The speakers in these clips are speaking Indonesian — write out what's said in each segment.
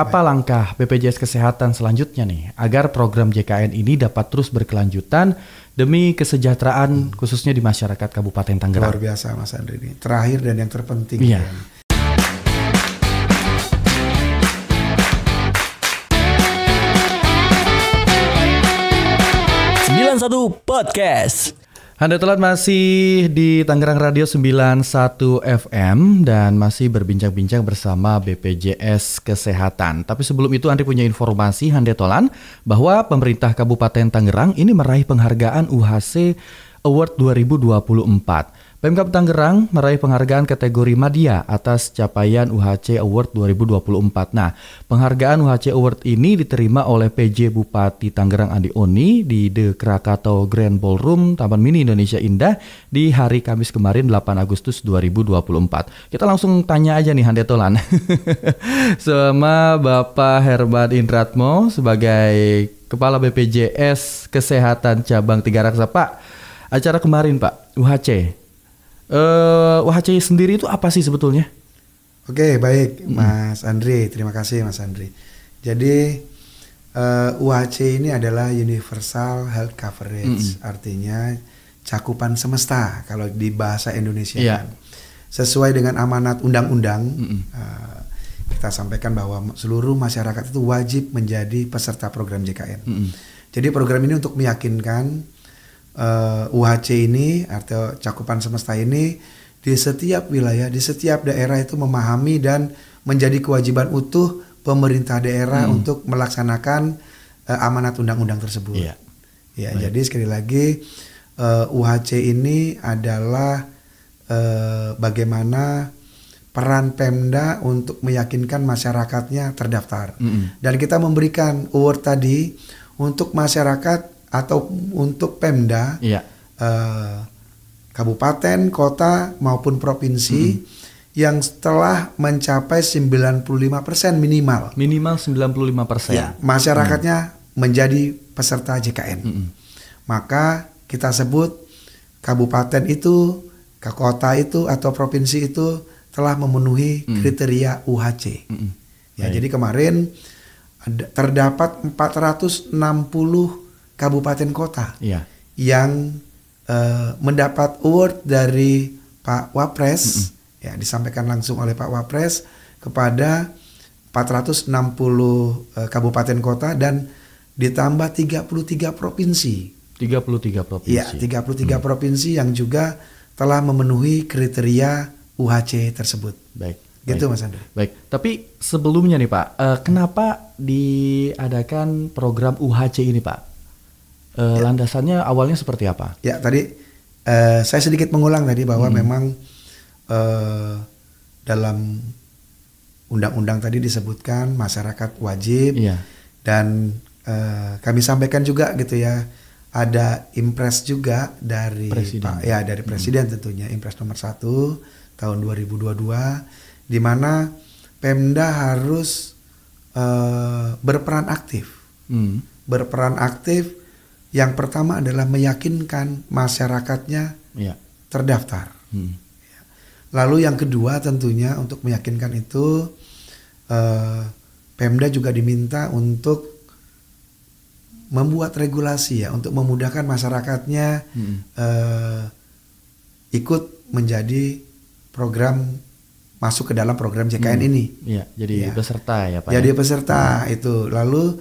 Apa langkah BPJS Kesehatan selanjutnya nih agar program JKN ini dapat terus berkelanjutan demi kesejahteraan khususnya di masyarakat Kabupaten Tangerang? Luar biasa Mas Andri ini. Terakhir dan yang terpenting. Iya. Ya. 91 Podcast. Anda telah masih di Tangerang Radio 91 FM dan masih berbincang-bincang bersama BPJS Kesehatan. Tapi sebelum itu Anda punya informasi Hande Tolan bahwa pemerintah Kabupaten Tangerang ini meraih penghargaan UHC Award 2024. Pemkab Tangerang meraih penghargaan kategori Madya atas capaian UHC Award 2024. Nah, penghargaan UHC Award ini diterima oleh PJ Bupati Tangerang Andi Oni di The Krakatau Grand Ballroom Taman Mini Indonesia Indah di hari Kamis kemarin 8 Agustus 2024. Kita langsung tanya aja nih Hande Tolan sama Bapak Herman Indratmo sebagai Kepala BPJS Kesehatan Cabang Tiga Raksa. Pak, acara kemarin Pak, UHC. UHC sendiri itu apa sih sebetulnya? Oke, baik Mas Andri, terima kasih Mas Andri. Jadi UHC ini adalah Universal Health Coverage, artinya cakupan semesta kalau di bahasa Indonesia. Kan. Sesuai dengan amanat undang-undang, kita sampaikan bahwa seluruh masyarakat itu wajib menjadi peserta program JKN. Jadi program ini untuk meyakinkan UHC ini atau cakupan semesta ini di setiap wilayah, di setiap daerah itu memahami dan menjadi kewajiban utuh pemerintah daerah untuk melaksanakan amanat undang-undang tersebut. Ya, jadi sekali lagi UHC ini adalah bagaimana peran Pemda untuk meyakinkan masyarakatnya terdaftar. Dan kita memberikan award tadi untuk masyarakat atau untuk Pemda, kabupaten, kota maupun provinsi yang telah mencapai 95% minimal. Minimal 95%. Ya, masyarakatnya menjadi peserta JKN. Maka kita sebut kabupaten itu, kota itu atau provinsi itu telah memenuhi kriteria UHC. Jadi kemarin terdapat 460 kabupaten kota yang mendapat award dari Pak Wapres, ya disampaikan langsung oleh Pak Wapres kepada 460 kabupaten kota dan ditambah 33 provinsi. 33 provinsi. Ya, 33 provinsi yang juga telah memenuhi kriteria UHC tersebut. Baik. Gitu Mas Andri. Baik, tapi sebelumnya nih Pak, kenapa diadakan program UHC ini Pak? Landasannya awalnya seperti apa? Ya, tadi saya sedikit mengulang tadi bahwa memang dalam undang-undang tadi disebutkan masyarakat wajib dan kami sampaikan juga gitu ya, ada impres juga dari Presiden. dari Presiden tentunya, impres nomor 1 tahun 2022 di mana Pemda harus berperan aktif. Berperan aktif. Yang pertama adalah meyakinkan masyarakatnya terdaftar. Lalu yang kedua tentunya untuk meyakinkan itu Pemda juga diminta untuk membuat regulasi ya untuk memudahkan masyarakatnya ikut menjadi program masuk ke dalam program JKN ini. Jadi peserta ya Pak. Jadi peserta itu. Lalu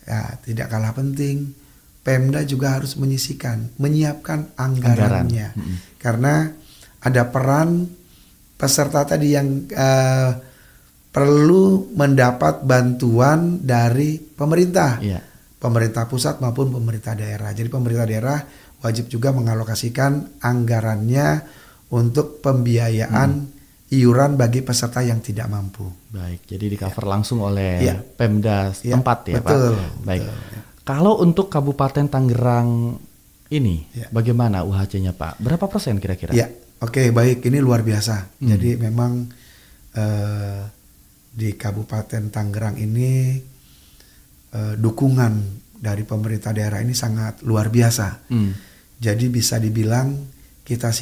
ya tidak kalah penting Pemda juga harus menyiapkan anggarannya. Karena ada peran peserta tadi yang perlu mendapat bantuan dari pemerintah. Pemerintah pusat maupun pemerintah daerah. Jadi pemerintah daerah wajib juga mengalokasikan anggarannya untuk pembiayaan iuran bagi peserta yang tidak mampu. Baik, jadi di cover langsung oleh Pemda setempat ya betul, Pak. Baik. Kalau untuk Kabupaten Tangerang ini, bagaimana UHC-nya Pak? Berapa persen kira-kira? Ya, oke, baik. Ini luar biasa. Jadi memang di Kabupaten Tangerang ini dukungan dari pemerintah daerah ini sangat luar biasa. Jadi bisa dibilang kita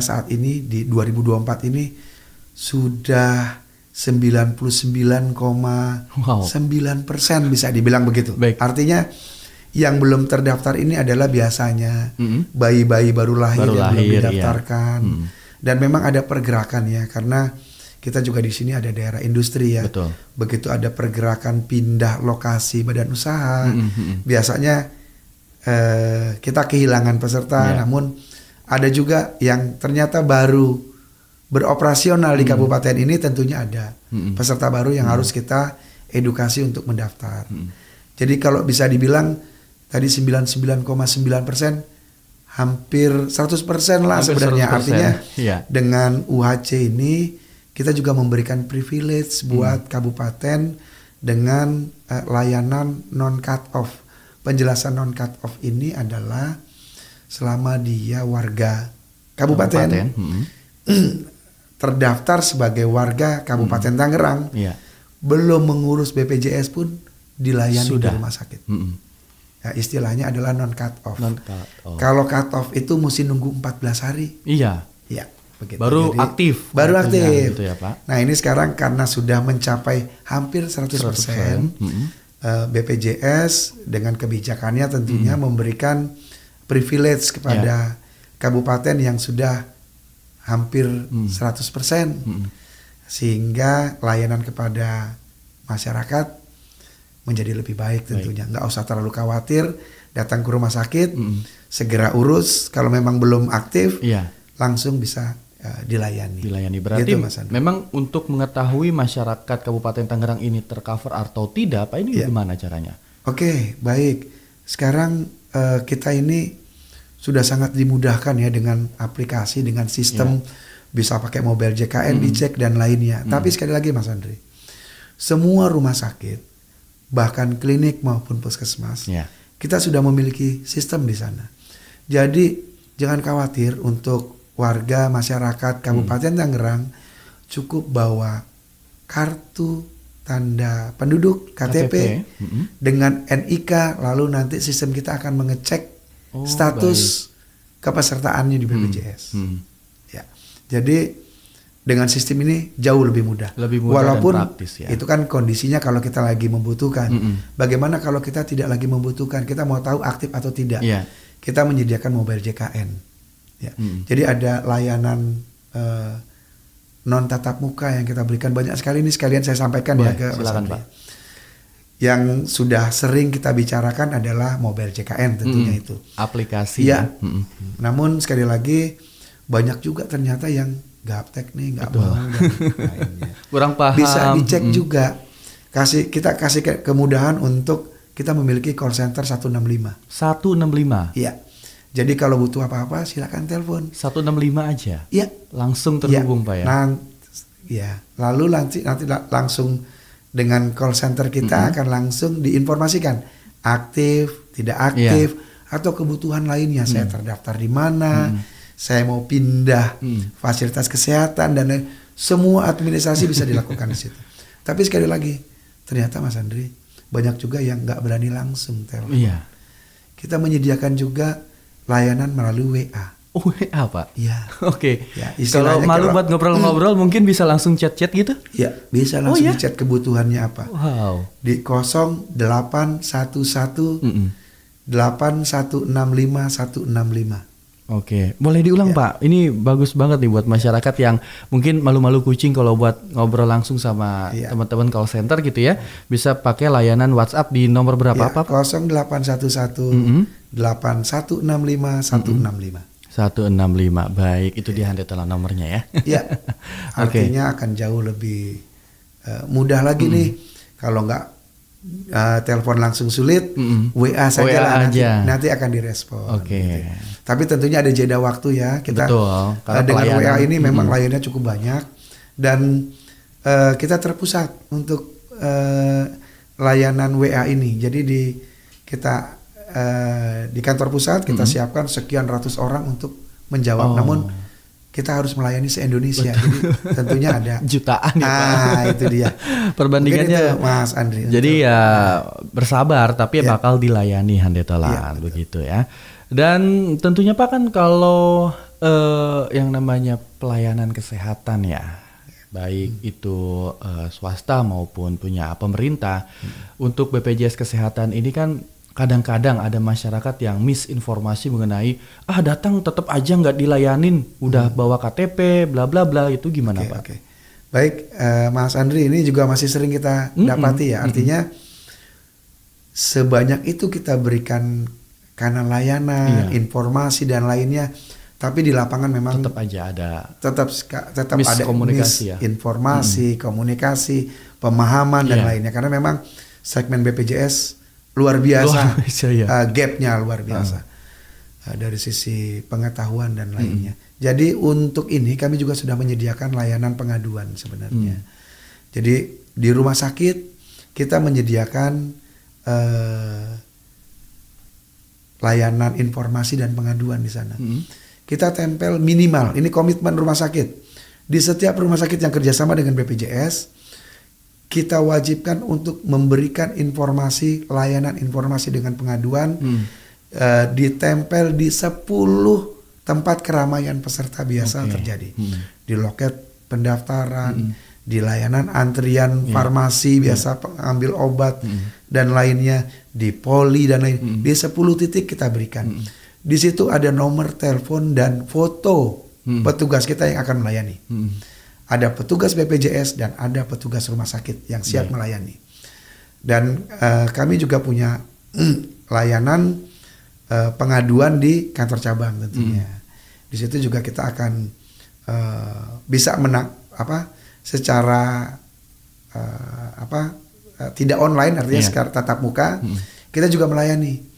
saat ini di 2024 ini sudah 99,9% bisa dibilang begitu. Baik. Artinya yang belum terdaftar ini adalah biasanya bayi-bayi baru lahir yang belum didaftarkan. Dan memang ada pergerakan ya, karena kita juga di sini ada daerah industri ya. Betul. Begitu ada pergerakan pindah lokasi badan usaha, biasanya kita kehilangan peserta. Namun ada juga yang ternyata baru beroperasional di kabupaten ini, tentunya ada peserta baru yang harus kita edukasi untuk mendaftar. Jadi kalau bisa dibilang tadi 99,9%, hampir 100% lah Hampir sebenarnya. 100%. Artinya Iya. dengan UHC ini kita juga memberikan privilege buat kabupaten dengan layanan non cut off. Penjelasan non cut off ini adalah selama dia warga kabupaten. Terdaftar sebagai warga Kabupaten Tangerang, belum mengurus BPJS pun dilayani di rumah sakit. Ya, istilahnya adalah non cut off. Kalau cut off itu mesti nunggu 14 hari. Iya. Ya, begitu. Baru Jadi, aktif. Baru aktif. Gitu ya, Pak. Nah, ini sekarang karena sudah mencapai hampir 100%, BPJS dengan kebijakannya tentunya memberikan privilege kepada kabupaten yang sudah hampir 100%. Sehingga layanan kepada masyarakat menjadi lebih baik tentunya. Nggak usah terlalu khawatir, datang ke rumah sakit, segera urus. Kalau memang belum aktif, langsung bisa dilayani. Berarti gitu, Mas Andri. memang untuk mengetahui masyarakat Kabupaten Tangerang ini tercover atau tidak, Pak, ini gimana caranya? Oke, baik. Sekarang kita ini sudah sangat dimudahkan ya dengan aplikasi, dengan sistem bisa pakai mobile JKN, dicek dan lainnya. Tapi sekali lagi Mas Andri, semua rumah sakit, bahkan klinik maupun puskesmas, kita sudah memiliki sistem di sana. Jadi jangan khawatir untuk warga masyarakat Kabupaten Tangerang, cukup bawa kartu tanda penduduk KTP dengan NIK, lalu nanti sistem kita akan mengecek status kepesertaannya di BPJS. Ya, jadi dengan sistem ini jauh lebih mudah. Walaupun dan praktis, ya. Itu kan kondisinya kalau kita lagi membutuhkan. Bagaimana kalau kita tidak lagi membutuhkan? Kita mau tahu aktif atau tidak. Kita menyediakan mobile JKN. Ya. Jadi ada layanan non tatap muka yang kita berikan banyak sekali. Ini sekalian saya sampaikan ke Mas Andri. Yang sudah sering kita bicarakan adalah mobile JKN tentunya itu. Aplikasi. Ya. Namun sekali lagi banyak juga ternyata yang gaptek nih, nggak mau dan lainnya. Kurang paham. Bisa dicek juga. Kita kasih kemudahan untuk kita memiliki call center 165. 165. Iya. Jadi kalau butuh apa-apa silakan telepon. 165 aja. Iya. Langsung terhubung Pak ya. Lalu nanti langsung dengan call center kita akan langsung diinformasikan aktif, tidak aktif, atau kebutuhan lainnya. Saya terdaftar di mana? Saya mau pindah fasilitas kesehatan dan semua administrasi bisa dilakukan di situ. Tapi sekali lagi, ternyata Mas Andri banyak juga yang nggak berani langsung telepon. Kita menyediakan juga layanan melalui WA. WA Pak? Iya. Oke. Ya, kalau malu buat ngobrol-ngobrol mungkin bisa langsung chat-chat gitu? Iya, bisa langsung di-chat kebutuhannya apa. Wow. Di 0811 8165 165. Oke, boleh diulang Pak. Ini bagus banget nih buat masyarakat yang mungkin malu-malu kucing kalau buat ngobrol langsung sama teman-teman call center gitu ya. Bisa pakai layanan WhatsApp di nomor berapa Pak? 0811 8165 165. 165. Baik, itu dia handphone nomornya ya. Iya. Artinya akan jauh lebih mudah lagi nih. Kalau nggak telepon langsung sulit, WA saja lah nanti akan direspon. Gitu. Tapi tentunya ada jeda waktu ya. Kita dengan WA ini memang layannya cukup banyak dan kita terpusat untuk layanan WA ini. Jadi di kantor pusat kita siapkan sekian ratus orang untuk menjawab. Namun kita harus melayani se-Indonesia. Jadi tentunya ada jutaan ya Pak. Itu dia. Perbandingannya itu, Mas Andri. Jadi ya bersabar tapi bakal dilayani handetolan begitu ya. Dan tentunya Pak kan kalau yang namanya pelayanan kesehatan ya. baik itu swasta maupun punya pemerintah. Untuk BPJS Kesehatan ini kan kadang-kadang ada masyarakat yang misinformasi mengenai datang tetap aja nggak dilayanin, udah bawa KTP bla bla bla, itu gimana Pak? Oke. Baik, Mas Andri, ini juga masih sering kita dapati ya. Artinya sebanyak itu kita berikan kanal layanan, informasi dan lainnya, tapi di lapangan memang tetap aja ada ada miskomunikasi, informasi, komunikasi, pemahaman dan lainnya, karena memang segmen BPJS luar biasa, gapnya luar biasa dari sisi pengetahuan dan lainnya. Jadi untuk ini kami juga sudah menyediakan layanan pengaduan sebenarnya. Jadi di rumah sakit kita menyediakan layanan informasi dan pengaduan di sana. Kita tempel minimal, ini komitmen rumah sakit. Di setiap rumah sakit yang kerjasama dengan BPJS, kita wajibkan untuk memberikan informasi, layanan informasi dengan pengaduan, ditempel di 10 tempat keramaian peserta biasa terjadi. Di loket pendaftaran, di layanan antrian farmasi biasa pengambil obat dan lainnya, di poli dan lain. Di 10 titik kita berikan. Di situ ada nomor telepon dan foto petugas kita yang akan melayani. Ada petugas BPJS dan ada petugas rumah sakit yang siap melayani. Dan kami juga punya layanan pengaduan di kantor cabang tentunya. Di situ juga kita akan bisa secara tidak online, artinya secara tatap muka. Kita juga melayani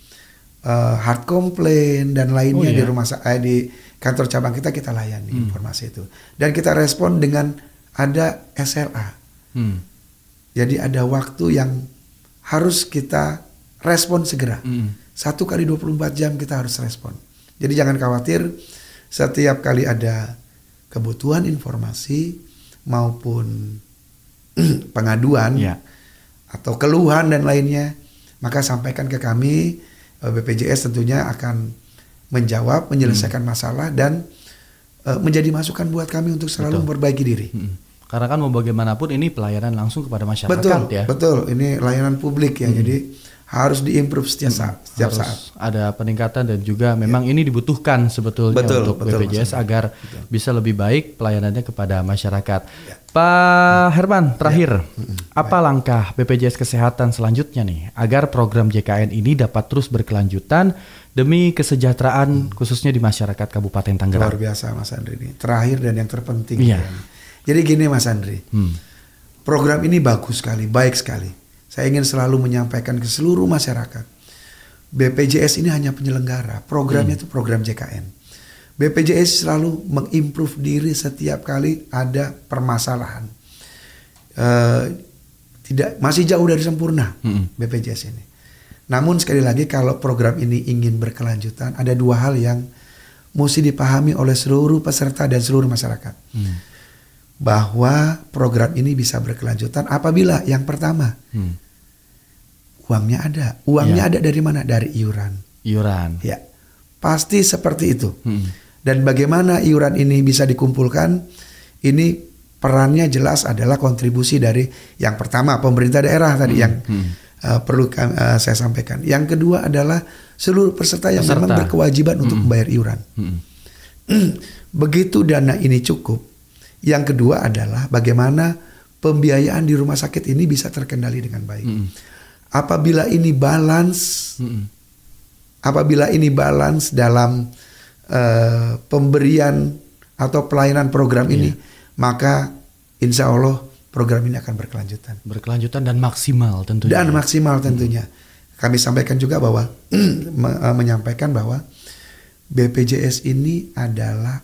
hard complaint dan lainnya di di kantor cabang kita layani informasi itu. Dan kita respon dengan ada SLA. Jadi ada waktu yang harus kita respon segera. 1 kali 24 jam kita harus respon. Jadi jangan khawatir, setiap kali ada kebutuhan informasi maupun pengaduan atau keluhan dan lainnya, maka sampaikan ke kami. BPJS tentunya akan menjawab, menyelesaikan masalah dan menjadi masukan buat kami untuk selalu memperbaiki diri. Karena kan mau bagaimanapun ini pelayanan langsung kepada masyarakat. Betul, ini layanan publik ya, jadi harus diimprove setiap saat. Ada peningkatan dan juga memang ini dibutuhkan sebetulnya untuk BPJS agar bisa lebih baik pelayanannya kepada masyarakat. Pak Herman, terakhir, apa langkah BPJS Kesehatan selanjutnya nih agar program JKN ini dapat terus berkelanjutan demi kesejahteraan khususnya di masyarakat Kabupaten Tangerang? Luar biasa Mas Andri ini. Terakhir dan yang terpenting. Jadi gini Mas Andri, program ini bagus sekali, baik sekali. Saya ingin selalu menyampaikan ke seluruh masyarakat, BPJS ini hanya penyelenggara, programnya itu program JKN. BPJS selalu mengimprove diri setiap kali ada permasalahan. Masih jauh dari sempurna BPJS ini. Namun sekali lagi kalau program ini ingin berkelanjutan, ada 2 hal yang mesti dipahami oleh seluruh peserta dan seluruh masyarakat. Bahwa program ini bisa berkelanjutan apabila yang pertama, uangnya ada. Uangnya ada dari mana? Dari iuran. Ya, pasti seperti itu. Dan bagaimana iuran ini bisa dikumpulkan? Ini perannya jelas adalah kontribusi dari yang pertama pemerintah daerah tadi yang perlu saya sampaikan. Yang kedua adalah seluruh peserta yang memang berkewajiban untuk membayar iuran. Begitu dana ini cukup, yang kedua adalah bagaimana pembiayaan di rumah sakit ini bisa terkendali dengan baik. Apabila ini balance dalam pemberian atau pelayanan program ini, maka insya Allah program ini akan berkelanjutan dan maksimal tentunya. Kami sampaikan juga bahwa menyampaikan bahwa BPJS ini adalah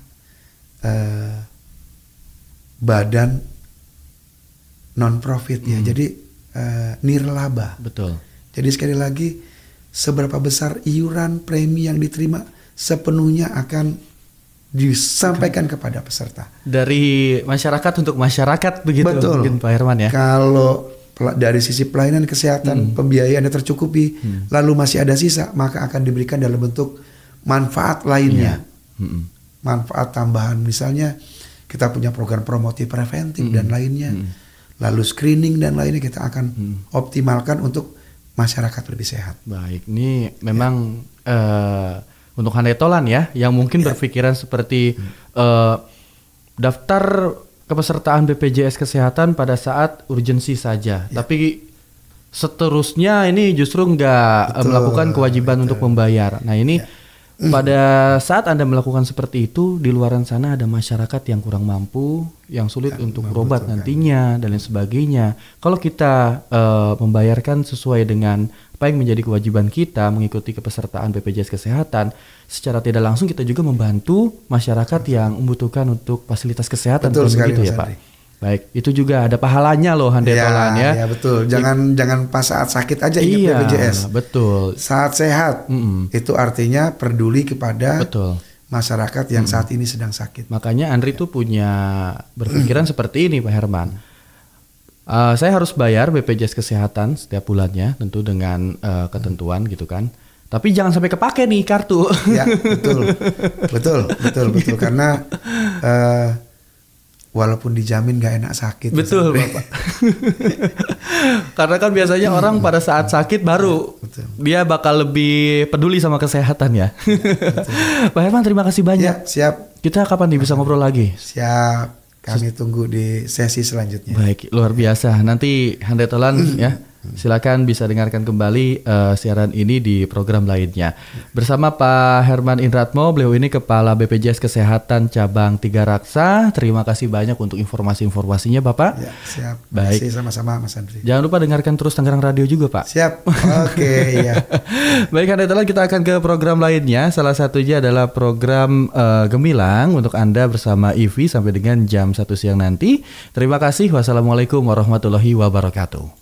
badan non-profit ya, jadi nirlaba. Betul. Jadi sekali lagi, seberapa besar iuran premi yang diterima sepenuhnya akan disampaikan kepada peserta. Dari masyarakat untuk masyarakat begitu. Betul. Mungkin Pak Herman ya. Kalau dari sisi pelayanan kesehatan pembiayaannya tercukupi, lalu masih ada sisa, maka akan diberikan dalam bentuk manfaat lainnya. Manfaat tambahan, misalnya kita punya program promotif preventif dan lainnya, lalu screening dan lainnya kita akan optimalkan untuk masyarakat lebih sehat. Baik, ini memang untuk handetolan ya, yang mungkin berpikiran seperti daftar kepesertaan BPJS Kesehatan pada saat urgensi saja, tapi seterusnya ini justru nggak melakukan kewajiban untuk membayar. Nah ini pada saat Anda melakukan seperti itu, di luaran sana ada masyarakat yang kurang mampu, yang sulit untuk berobat nantinya dan lain sebagainya. Kalau kita membayarkan sesuai dengan apa yang menjadi kewajiban kita mengikuti kepesertaan BPJS Kesehatan, secara tidak langsung kita juga membantu masyarakat yang membutuhkan untuk fasilitas kesehatan. Betul sekali, begitu ya Pak. Baik, itu juga ada pahalanya loh handetolan ya. Ya betul, jangan pas saat sakit aja ingat BPJS. Betul. Saat sehat, itu artinya peduli kepada masyarakat yang saat ini sedang sakit. Makanya Andri tuh punya berpikiran seperti ini Pak Herman. Saya harus bayar BPJS Kesehatan setiap bulannya, tentu dengan ketentuan gitu kan. Tapi jangan sampai kepake nih kartu. Ya betul karena walaupun dijamin gak enak sakit. Betul Bapak. Karena kan biasanya orang pada saat sakit baru dia bakal lebih peduli sama kesehatan ya. Pak Herman terima kasih banyak. Ya, siap. Kita kapan nih bisa ngobrol lagi? Siap. Kami tunggu di sesi selanjutnya. Baik, luar biasa. Nanti handetolan ya. Silakan bisa dengarkan kembali siaran ini di program lainnya. Bersama Pak Herman Indratmo, beliau ini Kepala BPJS Kesehatan Cabang Tiga Raksa. Terima kasih banyak untuk informasi-informasinya Bapak. Ya, siap. Baik. Terima kasih sama-sama Mas Andri. Jangan lupa dengarkan terus Tangerang Radio juga Pak. Siap. Oke, ya. Baik, handetolan kita akan ke program lainnya. Salah satunya adalah program Gemilang untuk Anda bersama Ivi sampai dengan jam 1 siang nanti. Terima kasih. Wassalamualaikum warahmatullahi wabarakatuh.